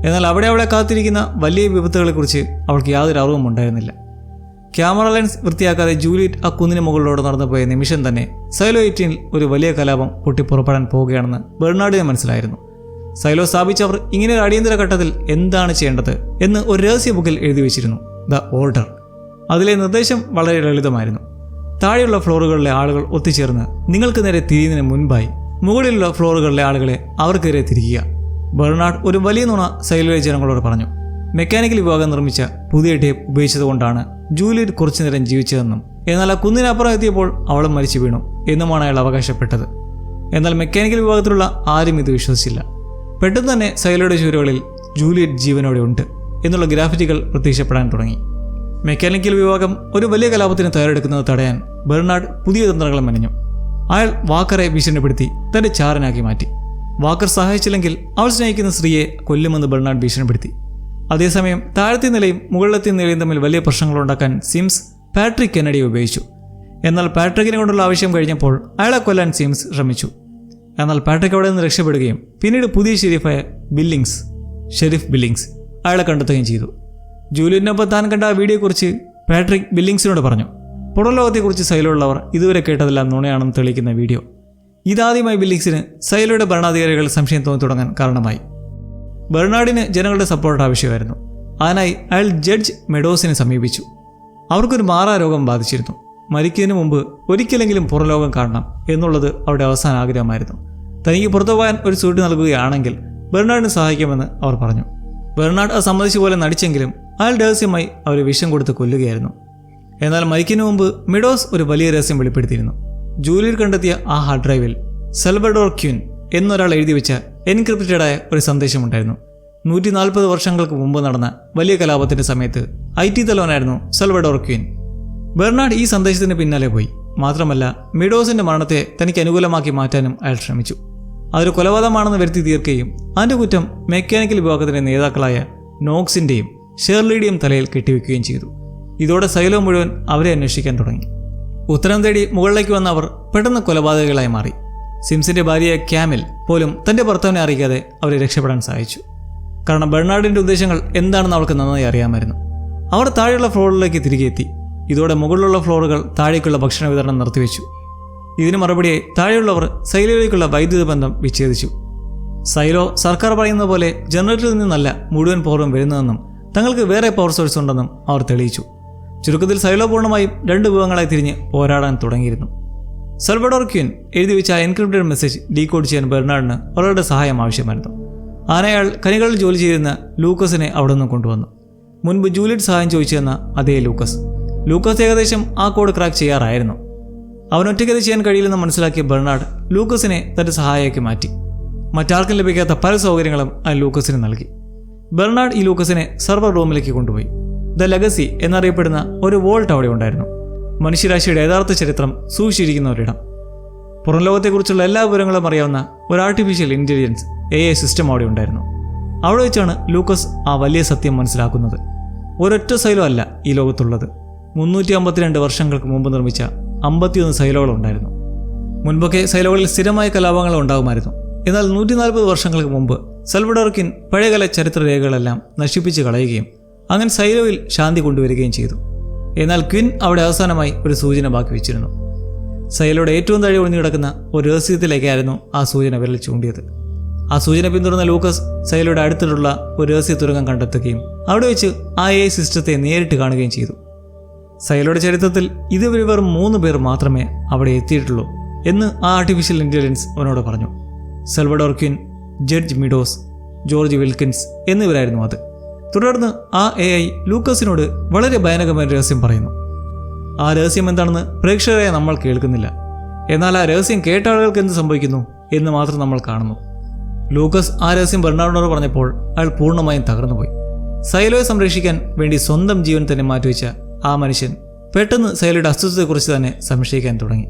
എന്നാൽ അവിടെ അവളെ കാത്തിരിക്കുന്ന വലിയ വിപത്തുകളെക്കുറിച്ച് അവൾക്ക് യാതൊരു അറിവും ഉണ്ടായിരുന്നില്ല. ക്യാമറ ലെൻസ് വൃത്തിയാക്കാതെ ജൂലിയറ്റ് ആ കുന്നിന് മുകളിലൂടെ നടന്നു പോയ നിമിഷം തന്നെ സൈലോ 18-ൽ ഒരു വലിയ കലാപം പൊട്ടിപ്പുറപ്പെടാൻ പോവുകയാണെന്ന് ബെർണാഡിന് മനസ്സിലായിരുന്നു. സൈലോ സ്ഥാപിച്ചവർ ഇങ്ങനെ ഒരു അടിയന്തര ഘട്ടത്തിൽ എന്താണ് ചെയ്യേണ്ടത് എന്ന് ഒരു രഹസ്യ ബുക്കിൽ എഴുതി വെച്ചിരുന്നു: ദ ഓർഡർ. അതിലെ നിർദ്ദേശം വളരെ ലളിതമായിരുന്നു. താഴെയുള്ള ഫ്ലോറുകളിലെ ആളുകൾ ഒത്തുചേർന്ന് നിങ്ങൾക്ക് നേരെ തിരിയുന്നതിന് മുൻപായി മുകളിലുള്ള ഫ്ലോറുകളിലെ ആളുകളെ അവർക്കെതിരെ തിരിക്കുക. ബെർണാഡ് ഒരു വലിയ നുണ സൈലോയിലെ ജനങ്ങളോട് പറഞ്ഞു. മെക്കാനിക്കൽ വിഭാഗം നിർമ്മിച്ച പുതിയ ടേപ്പ് ഉപയോഗിച്ചതുകൊണ്ടാണ് ജൂലിയറ്റ് കുറച്ചുനേരം ജീവിച്ചതെന്നും എന്നാൽ ആ കുന്നിനപ്പുറം എത്തിയപ്പോൾ അവളും മരിച്ചു വീണു എന്നുമാണ് അയാൾ അവകാശപ്പെട്ടത്. എന്നാൽ മെക്കാനിക്കൽ വിഭാഗത്തിലുള്ള ആരും ഇത് വിശ്വസിച്ചില്ല. പെട്ടെന്ന് തന്നെ സൈലോയുടെ ചുവരുകളിൽ ജൂലിയറ്റ് ജീവനോടെ ഉണ്ട് എന്നുള്ള ഗ്രാഫിറ്റികൾ പ്രത്യക്ഷപ്പെടാൻ തുടങ്ങി. മെക്കാനിക്കൽ വിഭാഗം ഒരു വലിയ കലാപത്തിന് തയ്യാറെടുക്കുന്നത് തടയാൻ ബെർണാഡ് പുതിയ തന്ത്രങ്ങൾ മെനഞ്ഞു. അയാൾ വാക്കറെ ഭീഷണിപ്പെടുത്തി തന്റെ ചാരനാക്കി മാറ്റി. വാക്കർ സഹായിച്ചില്ലെങ്കിൽ അവൾ സ്നേഹിക്കുന്ന സ്ത്രീയെ കൊല്ലുമെന്ന് ബെർണാഡ് ഭീഷണിപ്പെടുത്തി. അതേസമയം താഴത്തെ നിലയും മുകളിലത്തെ നിലയും തമ്മിൽ വലിയ പ്രശ്നങ്ങൾ ഉണ്ടാക്കാൻ സിംസ് പാട്രിക് കെന്നഡിയെ ഉപയോഗിച്ചു. എന്നാൽ പാട്രിക്കിനെ കൊണ്ടുള്ള ആവശ്യം കഴിഞ്ഞപ്പോൾ അയാളെ കൊല്ലാൻ സിംസ് ശ്രമിച്ചു. എന്നാൽ പാട്രിക് അവിടെ നിന്ന് രക്ഷപ്പെടുകയും പിന്നീട് പുതിയ ഷെരീഫായ ഷെരീഫ് ബില്ലിങ്സ് അയാളെ കണ്ടെത്തുകയും ചെയ്തു. ജൂലിയറ്റിനൊപ്പം താൻ കണ്ട ആ വീഡിയോയെക്കുറിച്ച് പാട്രിക് ബില്ലിങ്സിനോട് പറഞ്ഞു. പുറംലോകത്തെക്കുറിച്ച് സൈലോയുള്ളവർ ഇതുവരെ കേട്ടതെല്ലാം നുണയാണെന്ന് തെളിയിക്കുന്ന വീഡിയോ. ഇതാദ്യമായി ബില്ലിങ്സിന് സൈലോയുടെ ഭരണാധികാരികൾ സംശയം തോന്നി തുടങ്ങാൻ കാരണമായി. ബെർണാഡിന് ജനങ്ങളുടെ സപ്പോർട്ട് ആവശ്യമായിരുന്നു. അതിനായി അയാൾ ജഡ്ജ് മെഡോസിനെ സമീപിച്ചു. അവർക്കൊരു മാറാരോഗം ബാധിച്ചിരുന്നു. മരിക്കുന്നതിന് മുമ്പ് ഒരിക്കലെങ്കിലും പുറംലോകം കാണണം എന്നുള്ളത് അവരുടെ അവസാന ആഗ്രഹമായിരുന്നു. തനിക്ക് പുറത്തു പോകാൻ ഒരു സൂട്ട് നൽകുകയാണെങ്കിൽ ബെർണാഡിനെ സഹായിക്കാമെന്ന് അവർ പറഞ്ഞു. ബെർണാഡ് അത് സമ്മതിച്ച പോലെ നടിച്ചെങ്കിലും അയാൾ രഹസ്യമായി അവരെ വിഷം കൊടുത്ത് കൊല്ലുകയായിരുന്നു. എന്നാൽ മരിക്കുന്നതിന് മുമ്പ് മിഡോസ് ഒരു വലിയ രഹസ്യം വെളിപ്പെടുത്തിയിരുന്നു. ജൂലിയറ്റ് കണ്ടെത്തിയ ആ ഹാർഡ് ഡ്രൈവിൽ സൽവഡോർ ക്യൂൻ എന്നൊരാൾ എഴുതി വെച്ച എൻക്രിപ്റ്റഡായ ഒരു സന്ദേശമുണ്ടായിരുന്നു. 140 വർഷങ്ങൾക്ക് മുമ്പ് നടന്ന വലിയ കലാപത്തിന്റെ സമയത്ത് IT തലവനായിരുന്നു സൽവഡോർ ക്യൂൻ. ബെർണാഡ് ഈ സന്ദേശത്തിന് പിന്നാലെ പോയി. മാത്രമല്ല, മിഡോസിന്റെ മരണത്തെ തനിക്ക് അനുകൂലമാക്കി മാറ്റാനും അയാൾ ശ്രമിച്ചു. അതൊരു കൊലപാതകമാണെന്ന് വരുത്തി തീർക്കുകയും അതിന്റെ കുറ്റം മെക്കാനിക്കൽ വിഭാഗത്തിന്റെ നേതാക്കളായ നോക്സിന്റെയും ഷെർലിയുടെയും തലയിൽ കെട്ടിവെക്കുകയും ചെയ്തു. ഇതോടെ സൈലോ മുഴുവൻ അവരെ അന്വേഷിക്കാൻ തുടങ്ങി. ഉത്തരം തേടി മുകളിലേക്ക് വന്ന അവർ പെട്ടെന്ന് കൊലപാതകങ്ങളായി മാറി. സിംസിന്റെ ഭാര്യയായ ക്യാമിൽ പോലും തന്റെ ഭർത്താവിനെ അറിയിക്കാതെ അവരെ രക്ഷപ്പെടാൻ സഹായിച്ചു. കാരണം ബെർണാഡിന്റെ ഉദ്ദേശങ്ങൾ എന്താണെന്ന് അവൾക്ക് നന്നായി അറിയാമായിരുന്നു. അവർ താഴെയുള്ള ഫ്ലോറിലേക്ക് തിരികെ എത്തി. ഇതോടെ മുകളിലുള്ള ഫ്ലോറുകൾ താഴേക്കുള്ള ഭക്ഷണ വിതരണം നിർത്തിവെച്ചു. ഇതിന് മറുപടിയായി താഴെയുള്ളവർ സൈലോയിലേക്കുള്ള വൈദ്യുത ബന്ധം വിച്ഛേദിച്ചു. സൈലോ സർക്കാർ പറയുന്ന പോലെ ജനറേറ്ററിൽ നിന്നല്ല മുഴുവൻ പവറും വരുന്നതെന്നും തങ്ങൾക്ക് വേറെ പവർ സോഴ്സ് ഉണ്ടെന്നും അവർ തെളിയിച്ചു. ചുരുക്കത്തിൽ സൈലോ പൂർണ്ണമായും 2 വിഭാഗങ്ങളായി തിരിഞ്ഞ് പോരാടാൻ തുടങ്ങിയിരുന്നു. സൽവഡോർ ക്യൂൻ എഴുതി വെച്ച എൻക്രിപ്റ്റഡ് മെസ്സേജ് ഡീകോഡ് ചെയ്യാൻ ബെർണാഡിന് അവരുടെ സഹായം ആവശ്യമായിരുന്നു. അയാൾ ഖനികളിൽ ജോലി ചെയ്യുന്ന ലൂക്കസിനെ അവിടെ നിന്ന് കൊണ്ടുവന്നു. മുൻപ് ജൂലിയറ്റ് സഹായം ചോദിച്ചെന്ന അതേ ലൂക്കസ് ഏകദേശം ആ കോഡ് ക്രാക്ക് ചെയ്യാറായിരുന്നു. അവനൊറ്റയ്ക്കത് ചെയ്യാൻ കഴിയില്ലെന്ന് മനസ്സിലാക്കിയ ബെർണാഡ് ലൂക്കസിനെ തന്റെ സഹായിയാക്കി മാറ്റി. മറ്റാർക്കും ലഭിക്കാത്ത പല സൗകര്യങ്ങളും ആ ലൂക്കസിന് നൽകി. ബെർണാഡ് ഈ ലൂക്കസിനെ സർവർ റൂമിലേക്ക് കൊണ്ടുപോയി. ദ ലെഗസി എന്നറിയപ്പെടുന്ന ഒരു വോൾട്ട് അവിടെ ഉണ്ടായിരുന്നു. മനുഷ്യരാശിയുടെ യഥാർത്ഥ ചരിത്രം സൂക്ഷിച്ചിരിക്കുന്ന ഒരിടം. പുറം ലോകത്തെക്കുറിച്ചുള്ള എല്ലാ വിവരങ്ങളും അറിയാവുന്ന ഒരു ആർട്ടിഫിഷ്യൽ ഇൻ്റലിജൻസ് AI സിസ്റ്റം അവിടെ ഉണ്ടായിരുന്നു. അവിടെ വെച്ചാണ് ലൂക്കസ് ആ വലിയ സത്യം മനസ്സിലാക്കുന്നത്. ഒരൊറ്റ സൈലോ അല്ല ഈ ലോകത്തുള്ളത്. 352 വർഷങ്ങൾക്ക് മുമ്പ് നിർമ്മിച്ച 51 സൈലോകളുണ്ടായിരുന്നു. മുൻപൊക്കെ സൈലോകളിൽ സ്ഥിരമായ കലാപങ്ങൾ ഉണ്ടാകുമായിരുന്നു. എന്നാൽ 140 വർഷങ്ങൾക്ക് മുമ്പ് സൽവഡോർ ക്യൂൻ പഴയകാല ചരിത്രരേഖകളെല്ലാം നശിപ്പിച്ച് കളയുകയും അങ്ങനെ സൈലോയിൽ ശാന്തി കൊണ്ടുവരികയും ചെയ്തു. എന്നാൽ ക്വിൻ അവിടെ അവസാനമായി ഒരു സൂചന ബാക്കി വെച്ചിരുന്നു. സൈലോയുടെ ഏറ്റവും താഴെ ഒളിഞ്ഞു കിടക്കുന്ന ഒരു രഹസ്യത്തിലേക്കായിരുന്നു ആ സൂചന വിരൽ ചൂണ്ടിയത്. ആ സൂചന പിന്തുടർന്ന ലൂക്കസ് സൈലോയുടെ അടുത്തിട്ടുള്ള ഒരു രഹസ്യ തുരങ്കം കണ്ടെത്തുകയും അവിടെ വെച്ച് ആ AI സിസ്റ്റത്തെ നേരിട്ട് കാണുകയും ചെയ്തു. സൈലോയുടെ ചരിത്രത്തിൽ ഇതുവരെ വെറും 3 പേർ മാത്രമേ അവിടെ എത്തിയിട്ടുള്ളൂ എന്ന് ആ ആർട്ടിഫിഷ്യൽ ഇൻ്റലിജൻസ് അവനോട് പറഞ്ഞു. Salvador Quinn, judge Meadows, George Wilkins എന്നിവരായിരുന്നു അത്. തുടർന്ന് ആ AI ലൂക്കസിനോട് വളരെ ഭയാനകമായ രഹസ്യം പറയുന്നു. ആ രഹസ്യം എന്താണെന്ന് പ്രേക്ഷകരായ നമ്മൾ കേൾക്കുന്നില്ല. എന്നാൽ ആ രഹസ്യം കേട്ട ആളുകൾക്ക് എന്ത് സംഭവിക്കുന്നു എന്ന് മാത്രം നമ്മൾ കാണുന്നു. ലൂക്കസ് ആ രഹസ്യം ബെർണാഡിനോട് പറഞ്ഞപ്പോൾ അയാൾ പൂർണ്ണമായും തകർന്നുപോയി. സൈലോയെ സംരക്ഷിക്കാൻ വേണ്ടി സ്വന്തം ജീവൻ തന്നെ മാറ്റിവെച്ച ആ മനുഷ്യൻ പെട്ടെന്ന് സൈലോയുടെ അസ്തിത്വത്തെക്കുറിച്ച് തന്നെ സംശയിക്കാൻ തുടങ്ങി.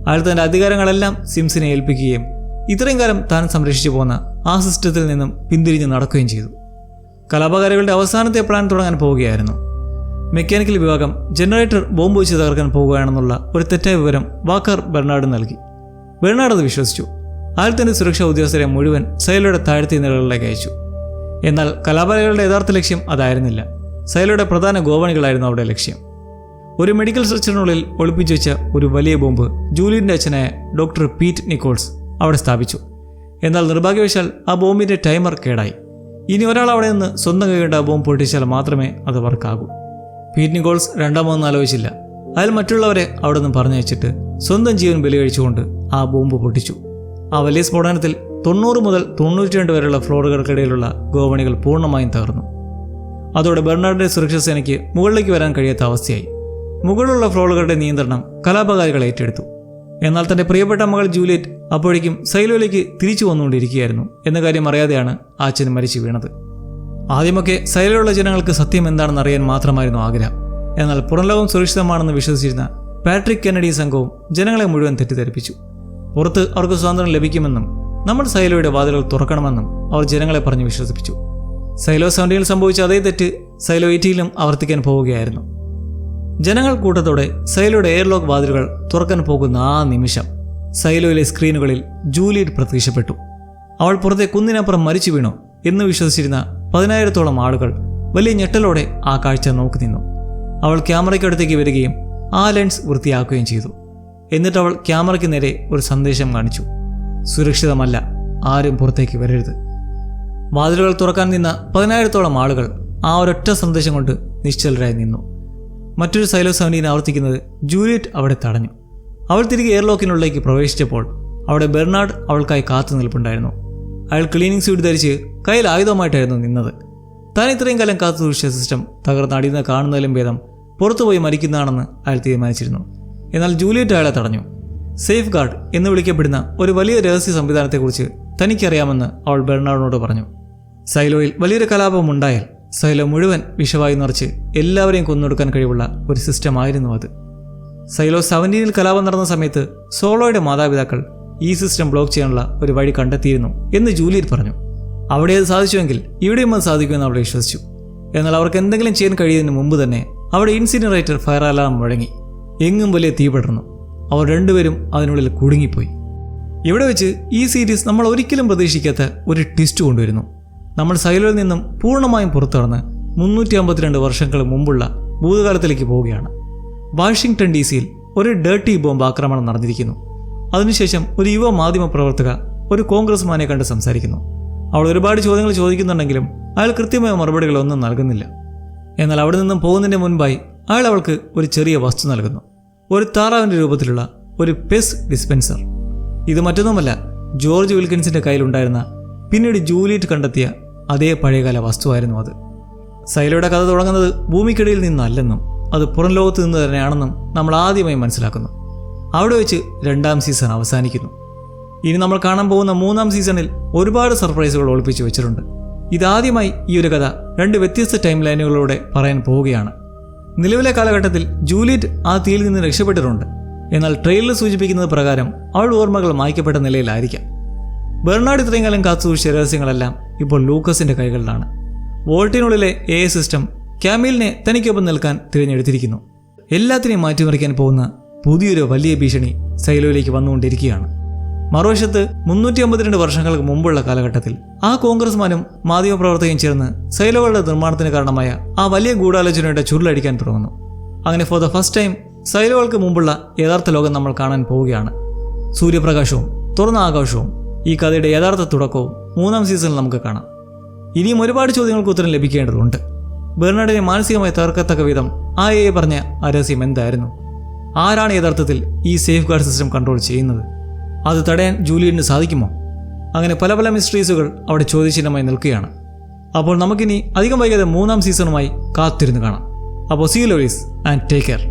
അയാൾ തൻ്റെ അധികാരങ്ങളെല്ലാം സിംസിനെ ഏൽപ്പിക്കുകയും ഇത്രയും കാലം താൻ സംരക്ഷിച്ചു പോന്ന ആ സിസ്റ്റത്തിൽ നിന്നും പിന്തിരിഞ്ഞ് നടക്കുകയും ചെയ്തു. കലാപകാരികളുടെ അവസാനത്തെ പ്ലാൻ തുടങ്ങാൻ പോവുകയായിരുന്നു. മെക്കാനിക്കൽ വിഭാഗം ജനറേറ്റർ ബോംബ് വെച്ച് തകർക്കാൻ പോവുകയാണെന്നുള്ള ഒരു തെറ്റായ വിവരം വാക്കർ ബെർണാഡ് നൽകി. ബെർണാഡ് അത് വിശ്വസിച്ചു. അയാൾ തന്റെ സുരക്ഷാ ഉദ്യോഗസ്ഥരെ മുഴുവൻ സൈലോയുടെ താഴത്തെ നിലകളിലേക്ക് അയച്ചു. എന്നാൽ കലാപകാരികളുടെ യഥാർത്ഥ ലക്ഷ്യം അതായിരുന്നില്ല. സൈലോയുടെ പ്രധാന ഗോവണികളായിരുന്നു അവിടെ ലക്ഷ്യം. ഒരു മെഡിക്കൽ സ്ട്രക്ചറിനുള്ളിൽ ഒളിപ്പിച്ചു വെച്ച ഒരു വലിയ ബോംബ് ജൂലിയറ്റിന്റെ അച്ഛനായ ഡോക്ടർ പീറ്റ് നിക്കോൾസ് അവിടെ സ്ഥാപിച്ചു. എന്നാൽ നിർഭാഗ്യവശാൽ ആ ബോംബിന്റെ ടൈമർ കേടായി. ഇനി ഒരാൾ അവിടെ നിന്ന് സ്വന്തം കൈകൊണ്ട് ആ ബോംബ് പൊട്ടിച്ചാൽ മാത്രമേ അത് വർക്കാകൂ. Pete Nichols രണ്ടാമതൊന്നും ആലോചിച്ചില്ല. അയാൾ മറ്റുള്ളവരെ അവിടെ നിന്ന് പറഞ്ഞയച്ചിട്ട് സ്വന്തം ജീവൻ ബലികഴിച്ചുകൊണ്ട് ആ ബോംബ് പൊട്ടിച്ചു. ആ വലിയ സ്ഫോടനത്തിൽ 90 മുതൽ 92 വരെയുള്ള ഫ്ലോറുകൾക്കിടയിലുള്ള ഗോവണികൾ പൂർണ്ണമായും തകർന്നു. അതോടെ ബെർണാഡിന്റെ സുരക്ഷാ സേനയ്ക്ക് മുകളിലേക്ക് വരാൻ കഴിയാത്ത അവസ്ഥയായി. മുകളിലുള്ള ഫ്ലോറുകളുടെ നിയന്ത്രണം കലാപകാരികൾ ഏറ്റെടുത്തു. എന്നാൽ തന്റെ പ്രിയപ്പെട്ട മകൾ ജൂലിയറ്റ് അപ്പോഴേക്കും സൈലോയിലേക്ക് തിരിച്ചു വന്നുകൊണ്ടിരിക്കുകയായിരുന്നു എന്ന കാര്യം അറിയാതെയാണ് ആ അച്ഛൻ മരിച്ചു വീണത്. ആദ്യമൊക്കെ സൈലോയിലുള്ള ജനങ്ങൾക്ക് സത്യം എന്താണെന്ന് അറിയാൻ മാത്രമായിരുന്നു ആഗ്രഹം. എന്നാൽ പുറംലോകം സുരക്ഷിതമാണെന്ന് വിശ്വസിച്ചിരുന്ന പാട്രിക് കെന്നഡി സംഘവും ജനങ്ങളെ മുഴുവൻ തെറ്റിദ്ധരിപ്പിച്ചു. പുറത്ത് അവർക്ക് സ്വാതന്ത്ര്യം ലഭിക്കുമെന്നും നമ്മൾ സൈലോയുടെ വാതിലുകൾ തുറക്കണമെന്നും അവർ ജനങ്ങളെ പറഞ്ഞ് വിശ്വസിപ്പിച്ചു. സൈലോ 70 സംഭവിച്ച അതേ തെറ്റ് സൈലോ 80 ആവർത്തിക്കാൻ പോവുകയായിരുന്നു. ജനങ്ങൾ കൂട്ടത്തോടെ സൈലോയുടെ എയർലോക്ക് വാതിലുകൾ തുറക്കാൻ പോകുന്ന ആ നിമിഷം സൈലോയിലെ സ്ക്രീനുകളിൽ ജൂലിയറ്റ് പ്രത്യക്ഷപ്പെട്ടു. അവൾ പുറത്തെ കുന്നിനപ്പുറം മരിച്ചു വീണു എന്ന് വിശ്വസിച്ചിരുന്ന 10,000-ഓളം ആളുകൾ വലിയ ഞെട്ടലോടെ ആ കാഴ്ച നോക്കി നിന്നു. അവൾ ക്യാമറയ്ക്കടുത്തേക്ക് വരികയും ആ ലെൻസ് വൃത്തിയാക്കുകയും ചെയ്തു. എന്നിട്ട് അവൾ ക്യാമറയ്ക്ക് നേരെ ഒരു സന്ദേശം കാണിച്ചു: സുരക്ഷിതമല്ല, ആരും പുറത്തേക്ക് വരരുത്. വാതിലുകൾ തുറക്കാൻ നിന്ന 10,000-ഓളം ആളുകൾ ആ ഒരൊറ്റ സന്ദേശം കൊണ്ട് നിശ്ചലരായി നിന്നു. മറ്റൊരു സൈലോ 17 ആവർത്തിക്കുന്നത് ജൂലിയറ്റ് അവിടെ തടഞ്ഞു. അവൾ തിരികെ എയർലോക്കിനുള്ളിലേക്ക് പ്രവേശിച്ചപ്പോൾ അവിടെ ബെർണാഡ് അവൾക്കായി കാത്തു നിൽപ്പുണ്ടായിരുന്നു. അയാൾ ക്ലീനിങ് സ്യൂട്ട് ധരിച്ച് കയ്യിൽ ആയുധമായിട്ടായിരുന്നു നിന്നത്. താൻ ഇത്രയും കാലം കാത്തു സൂക്ഷിച്ച സിസ്റ്റം തകർന്ന് അടിയുന്ന കാണുന്നതിലും ഭേദം പുറത്തുപോയി മരിക്കുന്നതാണെന്ന് അയാൾ തീരുമാനിച്ചിരുന്നു. എന്നാൽ ജൂലിയറ്റ് അയാളെ തടഞ്ഞു. സേഫ് ഗാർഡ് എന്ന് വിളിക്കപ്പെടുന്ന ഒരു വലിയ രഹസ്യ സംവിധാനത്തെക്കുറിച്ച് തനിക്കറിയാമെന്ന് അവൾ ബെർണാഡിനോട് പറഞ്ഞു. സൈലോയിൽ വലിയൊരു കലാപം ഉണ്ടായാൽ സൈലോ മുഴുവൻ വിഷവായി നിറച്ച് എല്ലാവരെയും കൊന്നൊടുക്കാൻ കഴിവുള്ള ഒരു സിസ്റ്റമായിരുന്നു അത്. സൈലോ 17 കലാപം നടന്ന സമയത്ത് സോളോയുടെ മാതാപിതാക്കൾ ഈ സിസ്റ്റം ബ്ലോക്ക് ചെയ്യാനുള്ള ഒരു വഴി കണ്ടെത്തിയിരുന്നു എന്ന് ജൂലിയറ്റ് പറഞ്ഞു. അവിടെ അത് സാധിച്ചുവെങ്കിൽ ഇവിടെയും അത് സാധിക്കുമെന്ന് അവൾ വിശ്വസിച്ചു. എന്നാൽ അവർക്ക് എന്തെങ്കിലും ചെയ്യാൻ കഴിയുന്നതിന് മുമ്പ് തന്നെ അവിടെ ഇൻസിനറേറ്റർ ഫയർ അലാറം മുഴങ്ങി. എങ്ങും വലിയ തീ പടർന്നു. അവർ രണ്ടുപേരും അതിനുള്ളിൽ കുടുങ്ങിപ്പോയി. ഇവിടെ വെച്ച് ഈ സീരീസ് നമ്മൾ ഒരിക്കലും പ്രതീക്ഷിക്കാത്ത ഒരു ട്വിസ്റ്റ് കൊണ്ടുവരുന്നു. നമ്മൾ സൈലോയിൽ നിന്നും പൂർണ്ണമായും പുറത്തുകടന്ന് 352 വർഷങ്ങൾ മുമ്പുള്ള ഭൂതകാലത്തിലേക്ക് പോവുകയാണ്. വാഷിംഗ്ടൺ DC-യിൽ ഒരു ഡേർട്ടി ബോംബ് ആക്രമണം നടന്നിരിക്കുന്നു. അതിനുശേഷം ഒരു യുവ മാധ്യമ പ്രവർത്തക ഒരു കോൺഗ്രസ്മാനെ കണ്ട് സംസാരിക്കുന്നു. അവൾ ഒരുപാട് ചോദ്യങ്ങൾ ചോദിക്കുന്നുണ്ടെങ്കിലും അയാൾ കൃത്യമായ മറുപടികളൊന്നും നൽകുന്നില്ല. എന്നാൽ അവിടെ നിന്നും പോകുന്നതിന് മുൻപായി അയാൾ അവൾക്ക് ഒരു ചെറിയ വസ്തു നൽകുന്നു. ഒരു താറാവിൻ്റെ രൂപത്തിലുള്ള ഒരു പെസ് ഡിസ്പെൻസർ. ഇത് മറ്റൊന്നുമല്ല, ജോർജ് വിൽക്കിൻസിൻ്റെ കയ്യിലുണ്ടായിരുന്ന പിന്നീട് ജൂലിയറ്റ് കണ്ടെത്തിയ അതേ പഴയകാല വസ്തുവായിരുന്നു അത്. സൈലോയുടെ കഥ തുടങ്ങുന്നത് ഭൂമിക്കിടയിൽ നിന്നല്ലെന്നും അത് പുറം ലോകത്ത് നിന്ന് തന്നെയാണെന്നും നമ്മൾ ആദ്യമായി മനസ്സിലാക്കുന്നു. അവിടെ വെച്ച് 2ാം സീസൺ അവസാനിക്കുന്നു. ഇനി നമ്മൾ കാണാൻ പോകുന്ന 3ാം സീസണിൽ ഒരുപാട് സർപ്രൈസുകൾ ഒളിപ്പിച്ചു വെച്ചിട്ടുണ്ട്. ഇതാദ്യമായി ഈ ഒരു കഥ 2 വ്യത്യസ്ത ടൈം ലൈനുകളിലൂടെ പറയാൻ പോവുകയാണ്. നിലവിലെ കാലഘട്ടത്തിൽ ജൂലിയറ്റ് ആ തീയിൽ നിന്ന് രക്ഷപ്പെട്ടിട്ടുണ്ട്. എന്നാൽ ട്രെയിലർ സൂചിപ്പിക്കുന്നത് പ്രകാരം അവൾ ഓർമ്മകൾ മായ്ക്കപ്പെട്ട നിലയിലായിരിക്കാം. ബെർണാഡ് ഇത്രയും കാലം കാത്തുസൂക്ഷിച്ച രഹസ്യങ്ങളെല്ലാം ഇപ്പോൾ ലൂക്കസിന്റെ കൈകളിലാണ്. വോൾട്ടിനുള്ളിലെ AI സിസ്റ്റം ക്യാമിലിനെ തനിക്കൊപ്പം നിൽക്കാൻ തിരഞ്ഞെടുത്തിരിക്കുന്നു. എല്ലാത്തിനെയും മാറ്റിമറിക്കാൻ പോകുന്ന പുതിയൊരു വലിയ ഭീഷണി സൈലോയിലേക്ക് വന്നുകൊണ്ടിരിക്കുകയാണ്. മറുവശത്ത് 352 വർഷങ്ങൾക്ക് മുമ്പുള്ള കാലഘട്ടത്തിൽ ആ കോൺഗ്രസ്മാനും മാധ്യമപ്രവർത്തകയും ചേർന്ന് സൈലോകളുടെ നിർമ്മാണത്തിന് കാരണമായ ആ വലിയ ഗൂഢാലോചനയുടെ ചുരുളടിക്കാൻ തുടങ്ങുന്നു. അങ്ങനെ ഫോർ ദ ഫസ്റ്റ് ടൈം സൈലോകൾക്ക് മുമ്പുള്ള യഥാർത്ഥ ലോകം നമ്മൾ കാണാൻ പോവുകയാണ്. സൂര്യപ്രകാശവും തുറന്ന ആകാശവും ഈ കഥയുടെ യഥാർത്ഥ തുടക്കവും 3ാം സീസണിൽ നമുക്ക് കാണാം. ഇനിയും ഒരുപാട് ചോദ്യങ്ങൾക്ക് ഉത്തരം ലഭിക്കേണ്ടതുണ്ട്. ബെർണാഡിനെ മാനസികമായി തകർക്കത്തക്ക വിധം ആ AI പറഞ്ഞ ആ രഹസ്യം എന്തായിരുന്നു? ആരാണ് യഥാർത്ഥത്തിൽ ഈ സേഫ് ഗാർഡ് സിസ്റ്റം കൺട്രോൾ ചെയ്യുന്നത്? അത് തടയാൻ ജൂലിയറ്റിന് സാധിക്കുമോ? അങ്ങനെ പല പല മിസ്റ്ററീസുകൾ അവിടെ ചോദ്യചിഹ്നമായി നിൽക്കുകയാണ്. അപ്പോൾ നമുക്കിനി അധികം വൈകാതെ 3ാം സീസണുമായി കാത്തിരുന്ന് കാണാം. അപ്പോൾ see you loves and take care.